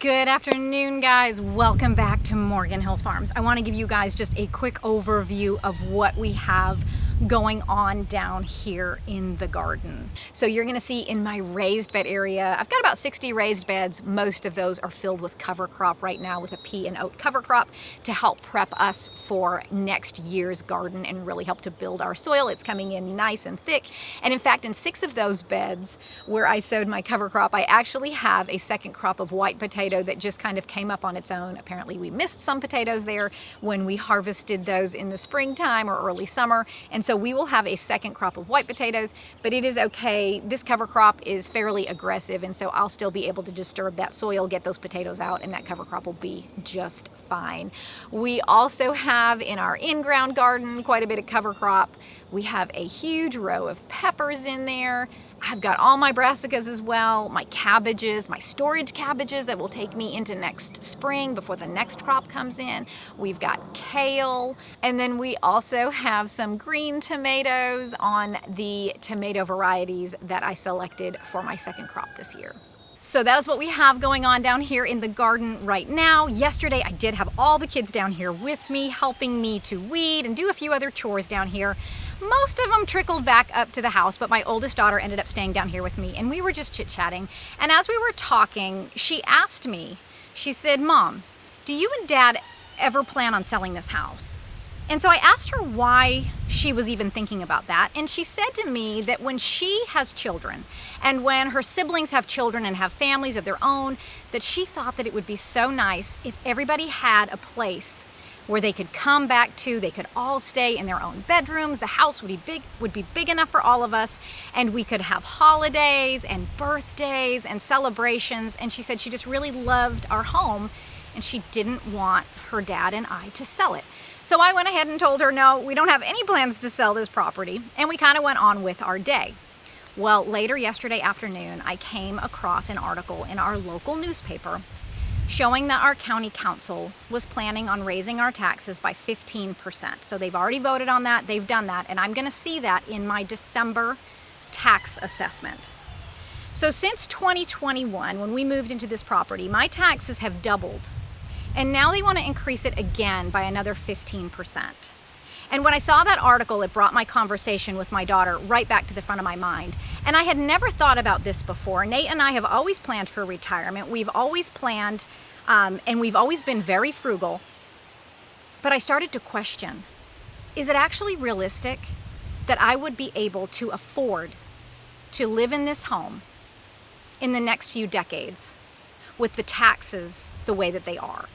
Good afternoon, guys. Welcome back to Morgan Hill Farms. I want to give you guys just a quick overview of what we have going on down here in the garden. So you're going to see in my raised bed area, I've got about 60 raised beds. Most of those are filled with cover crop right now, with a pea and oat cover crop to help prep us for next year's garden and really help to build our soil. It's coming in nice and thick. And in fact, in 6 of those beds where I sowed my cover crop, I actually have a second crop of white potato that just kind of came up on its own. Apparently we missed some potatoes there when we harvested those in the springtime or early summer. And so we will have a second crop of white potatoes, but it is okay. This cover crop is fairly aggressive, and so I'll still be able to disturb that soil, get those potatoes out, and that cover crop will be just fine. We also have in our in-ground garden quite a bit of cover crop. We have a huge row of peppers in there. I've got all my brassicas as well, my cabbages, my storage cabbages that will take me into next spring before the next crop comes in. We've got kale, and then we also have some green tomatoes on the tomato varieties that I selected for my second crop this year. So that is what we have going on down here in the garden right now. Yesterday I did have all the kids down here with me, helping me to weed and do a few other chores down here. Most of them trickled back up to the house, but my oldest daughter ended up staying down here with me, and we were just chit-chatting. And as we were talking, she asked me, she said, "Mom, do you and Dad ever plan on selling this house?" And so I asked her why she was even thinking about that. And she said to me that when she has children and when her siblings have children and have families of their own, that she thought that it would be so nice if everybody had a place where they could come back to, they could all stay in their own bedrooms. The house would be big enough for all of us, and we could have holidays and birthdays and celebrations. And she said she just really loved our home, and she didn't want her dad and I to sell it. So I went ahead and told her, no, we don't have any plans to sell this property, and we kind of went on with our day. Well, later yesterday afternoon, I came across an article in our local newspaper showing that our county council was planning on raising our taxes by 15%. So they've already voted on that, they've done that, and I'm gonna see that in my December tax assessment. So since 2021, when we moved into this property, my taxes have doubled. And now they want to increase it again by another 15%. And when I saw that article, it brought my conversation with my daughter right back to the front of my mind. And I had never thought about this before. Nate and I have always planned for retirement. We've always planned, and we've always been very frugal. But I started to question, is it actually realistic that I would be able to afford to live in this home in the next few decades with the taxes the way that they are?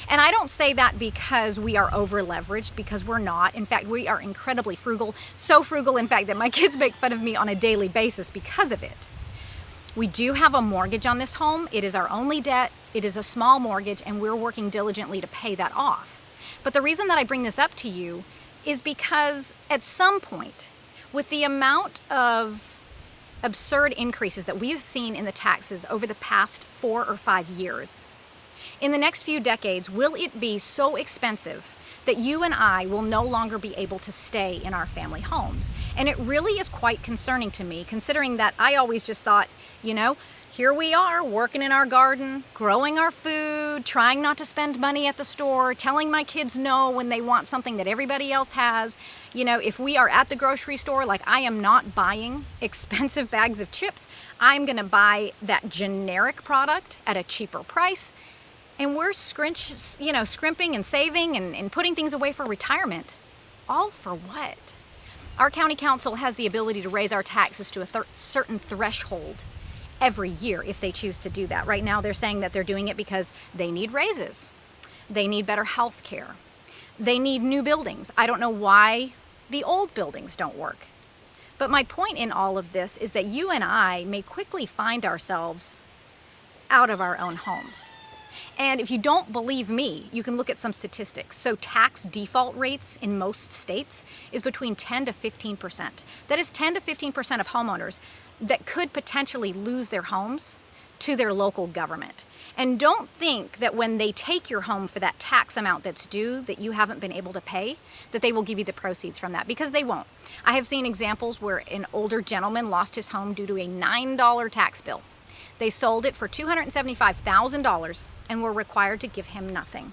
And I don't say that because we are over leveraged, because we're not. In fact, we are incredibly frugal, so frugal in fact that my kids make fun of me on a daily basis because of it. We do have a mortgage on this home. It is our only debt. It is a small mortgage, and we're working diligently to pay that off. But the reason that I bring this up to you is because at some point, with the amount of absurd increases that we have seen in the taxes over the past 4 or 5 years, in the next few decades, will it be so expensive that you and I will no longer be able to stay in our family homes? And it really is quite concerning to me, considering that I always just thought, you know, here we are working in our garden, growing our food, trying not to spend money at the store, telling my kids no when they want something that everybody else has. You know, if we are at the grocery store, like, I am not buying expensive bags of chips. I'm gonna buy that generic product at a cheaper price. And we're scrimping and saving and putting things away for retirement. All for what? Our county council has the ability to raise our taxes to a certain threshold every year if they choose to do that. Right now they're saying that they're doing it because they need raises. They need better health care. They need new buildings. I don't know why the old buildings don't work. But my point in all of this is that you and I may quickly find ourselves out of our own homes. And if you don't believe me, you can look at some statistics. So tax default rates in most states is between 10 to 15%. That is 10 to 15% of homeowners that could potentially lose their homes to their local government. And don't think that when they take your home for that tax amount that's due that you haven't been able to pay, that they will give you the proceeds from that, because they won't. I have seen examples where an older gentleman lost his home due to a $9 tax bill. They sold it for $275,000 and were required to give him nothing.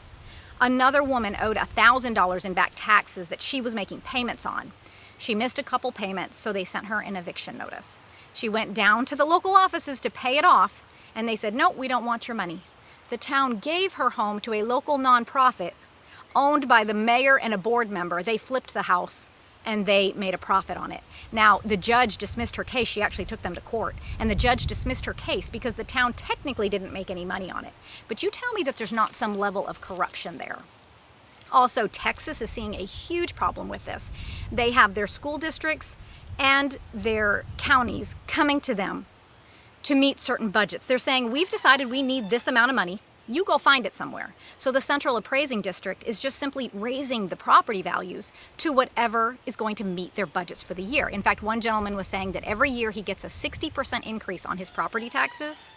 Another woman owed $1,000 in back taxes that she was making payments on. She missed a couple payments, so they sent her an eviction notice. She went down to the local offices to pay it off, and they said, "No, we don't want your money." The town gave her home to a local nonprofit owned by the mayor and a board member. They flipped the house and they made a profit on it. Now, the judge dismissed her case. She actually took them to court, and the judge dismissed her case because the town technically didn't make any money on it. But you tell me that there's not some level of corruption there. Also, Texas is seeing a huge problem with this. They have their school districts and their counties coming to them to meet certain budgets. They're saying, we've decided we need this amount of money. You go find it somewhere. So the Central Appraising District is just simply raising the property values to whatever is going to meet their budgets for the year. In fact, one gentleman was saying that every year he gets a 60% increase on his property taxes,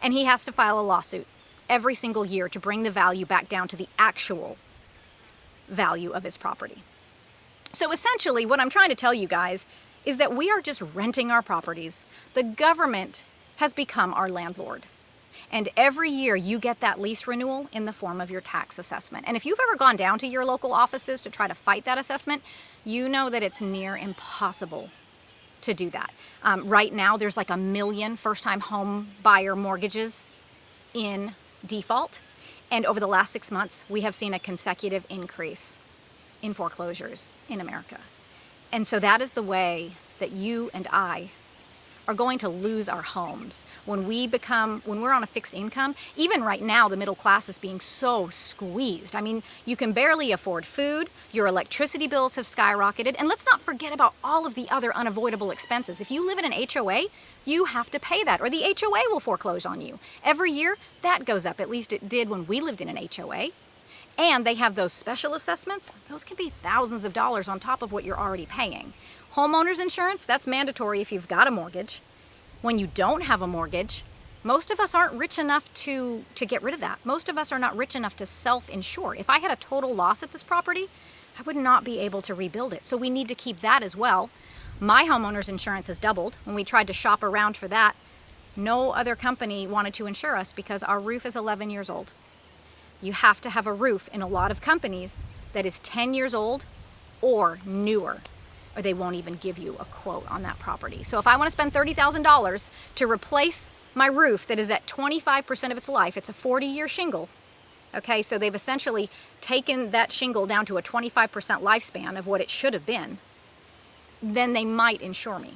and he has to file a lawsuit every single year to bring the value back down to the actual value of his property. So essentially, what I'm trying to tell you guys is that we are just renting our properties. The government has become our landlord. And every year you get that lease renewal in the form of your tax assessment. And if you've ever gone down to your local offices to try to fight that assessment, you know that it's near impossible to do that. Right now, there's like 1 million first-time home buyer mortgages in default. And over the last 6 months, we have seen a consecutive increase in foreclosures in America. And so that is the way that you and I are going to lose our homes when we're on a fixed income. Even right now, the middle class is being so squeezed. I mean, you can barely afford food, your electricity bills have skyrocketed, and let's not forget about all of the other unavoidable expenses. If you live in an HOA, you have to pay that, or the HOA will foreclose on you. Every year, that goes up. At least it did when we lived in an HOA. And they have those special assessments. Those can be thousands of dollars on top of what you're already paying. Homeowners insurance, that's mandatory if you've got a mortgage. When you don't have a mortgage, most of us aren't rich enough to get rid of that. Most of us are not rich enough to self-insure. If I had a total loss at this property, I would not be able to rebuild it. So we need to keep that as well. My homeowner's insurance has doubled. When we tried to shop around for that, no other company wanted to insure us because our roof is 11 years old. You have to have a roof in a lot of companies that is 10 years old or newer, or they won't even give you a quote on that property. So if I want to spend $30,000 to replace my roof that is at 25% of its life, it's a 40-year shingle. Okay, so they've essentially taken that shingle down to a 25% lifespan of what it should have been, then they might insure me.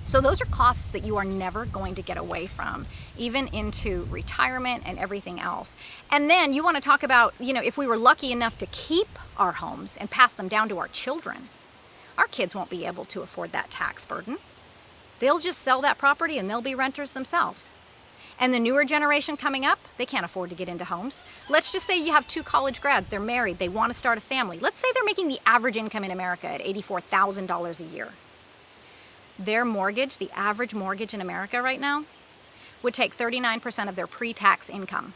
So those are costs that you are never going to get away from, even into retirement and everything else. And then you want to talk about, if we were lucky enough to keep our homes and pass them down to our children, our kids won't be able to afford that tax burden. They'll just sell that property and they'll be renters themselves. And the newer generation coming up, they can't afford to get into homes. Let's just say you have 2 college grads, they're married, they want to start a family. Let's say they're making the average income in America at $84,000 a year. Their mortgage, the average mortgage in America right now, would take 39% of their pre-tax income.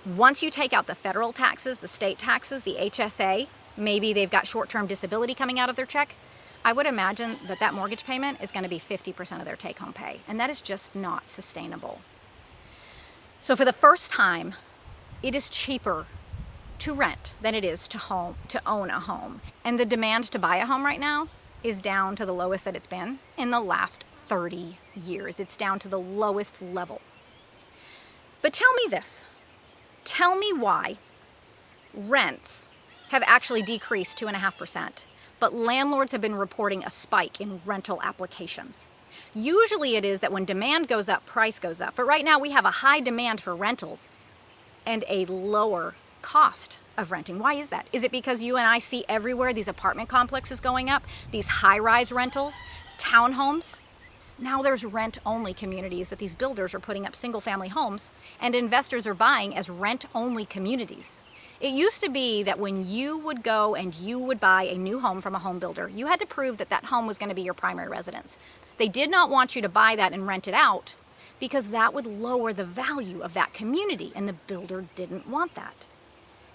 Once you take out the federal taxes, the state taxes, the HSA, maybe they've got short-term disability coming out of their check, I would imagine that mortgage payment is going to be 50% of their take-home pay, and that is just not sustainable. So for the first time, it is cheaper to rent than it is to own a home. And the demand to buy a home right now is down to the lowest that it's been in the last 30 years. It's down to the lowest level. But tell me this. Tell me why rents have actually decreased 2.5%, but landlords have been reporting a spike in rental applications. Usually it is that when demand goes up, price goes up. But right now we have a high demand for rentals and a lower cost of renting. Why is that? Is it because you and I see everywhere these apartment complexes going up, these high-rise rentals, townhomes? Now there's rent-only communities that these builders are putting up single-family homes, and investors are buying as rent-only communities. It used to be that when you would go and you would buy a new home from a home builder, you had to prove that that home was going to be your primary residence. They did not want you to buy that and rent it out because that would lower the value of that community, and the builder didn't want that.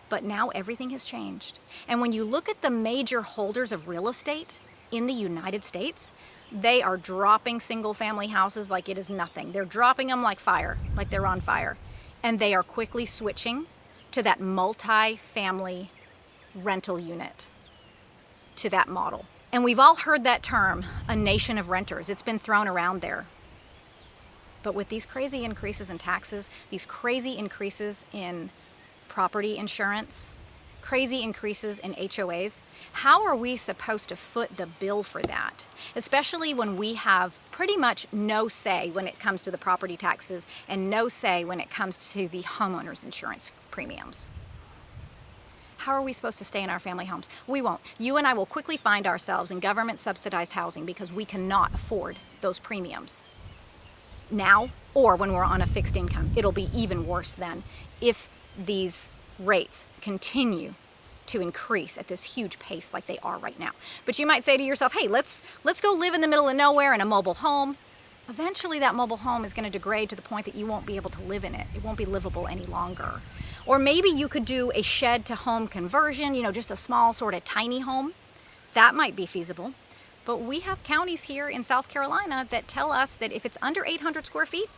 But now everything has changed. And when you look at the major holders of real estate in the United States, They are dropping single family houses like it is nothing. They're dropping them like fire, like they're on fire. And they are quickly switching to that multi-family rental unit, to that model. And we've all heard that term, a nation of renters. It's been thrown around there. But with these crazy increases in taxes, these crazy increases in property insurance, crazy increases in HOAs, how are we supposed to foot the bill for that? Especially when we have pretty much no say when it comes to the property taxes and no say when it comes to the homeowner's insurance premiums. How are we supposed to stay in our family homes? We won't. You and I will quickly find ourselves in government subsidized housing because we cannot afford those premiums now or when we're on a fixed income. It'll be even worse then if these rates continue to increase at this huge pace like they are right now. But you might say to yourself, hey, let's go live in the middle of nowhere in a mobile home. Eventually that mobile home is going to degrade to the point that you won't be able to live in it. It won't be livable any longer. Or maybe you could do a shed to home conversion, just a small sort of tiny home. That might be feasible. But we have counties here in South Carolina that tell us that if it's under 800 square feet,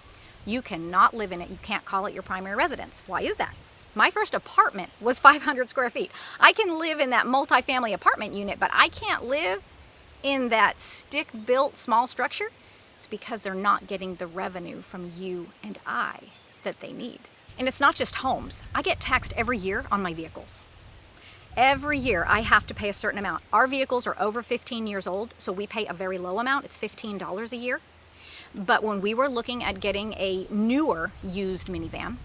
you cannot live in it. You can't call it your primary residence. Why is that? My first apartment was 500 square feet. I can live in that multifamily apartment unit, but I can't live in that stick-built small structure. It's because they're not getting the revenue from you and I that they need. And it's not just homes. I get taxed every year on my vehicles. Every year I have to pay a certain amount. Our vehicles are over 15 years old, so we pay a very low amount. It's $15 a year. But when we were looking at getting a newer used minivan,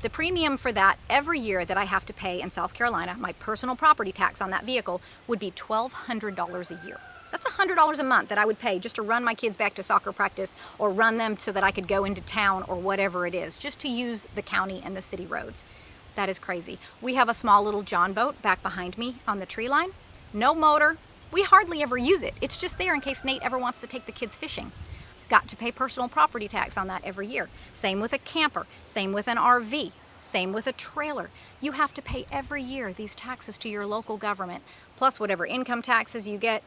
the premium for that every year that I have to pay in South Carolina, my personal property tax on that vehicle, would be $1,200 a year. That's $100 a month that I would pay just to run my kids back to soccer practice or run them so that I could go into town or whatever it is, just to use the county and the city roads. That is crazy. We have a small little John boat back behind me on the tree line. No motor. We hardly ever use it. It's just there in case Nate ever wants to take the kids fishing. Got to pay personal property tax on that every year. Same with a camper, same with an RV, same with a trailer. You have to pay every year these taxes to your local government, plus whatever income taxes you get,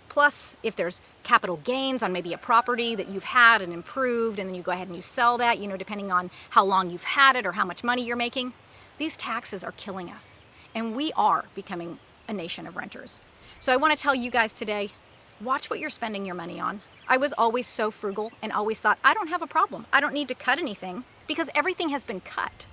plus if there's capital gains on maybe a property that you've had and improved, and then you go ahead and you sell that, depending on how long you've had it or how much money you're making. These taxes are killing us, and we are becoming a nation of renters. So I want to tell you guys today, watch what you're spending your money on. I was always so frugal and always thought, I don't have a problem. I don't need to cut anything because everything has been cut.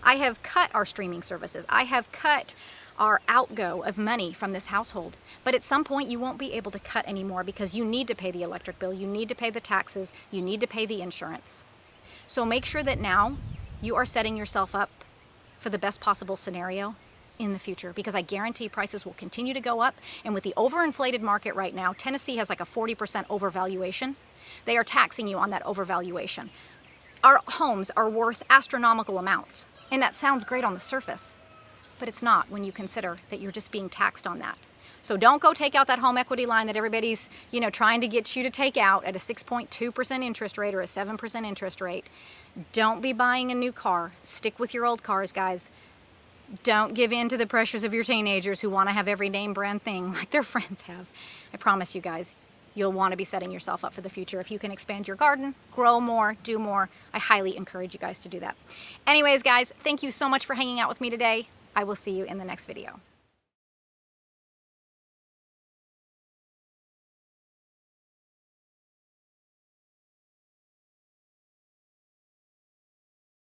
I have cut our streaming services. I have cut our outgo of money from this household. But at some point you won't be able to cut anymore because you need to pay the electric bill, you need to pay the taxes, you need to pay the insurance. So make sure that now you are setting yourself up for the best possible scenario in the future, because I guarantee prices will continue to go up. And with the overinflated market right now, Tennessee has like a 40% overvaluation. They are taxing you on that overvaluation. Our homes are worth astronomical amounts, and that sounds great on the surface, but it's not when you consider that you're just being taxed on that. So don't go take out that home equity line that everybody's, trying to get you to take out at a 6.2% interest rate or a 7% interest rate. Don't be buying a new car. Stick with your old cars, guys. Don't give in to the pressures of your teenagers who want to have every name brand thing like their friends have. I promise you guys, you'll want to be setting yourself up for the future. If you can expand your garden, grow more, do more, I highly encourage you guys to do that. Anyways, guys, thank you so much for hanging out with me today. I will see you in the next video.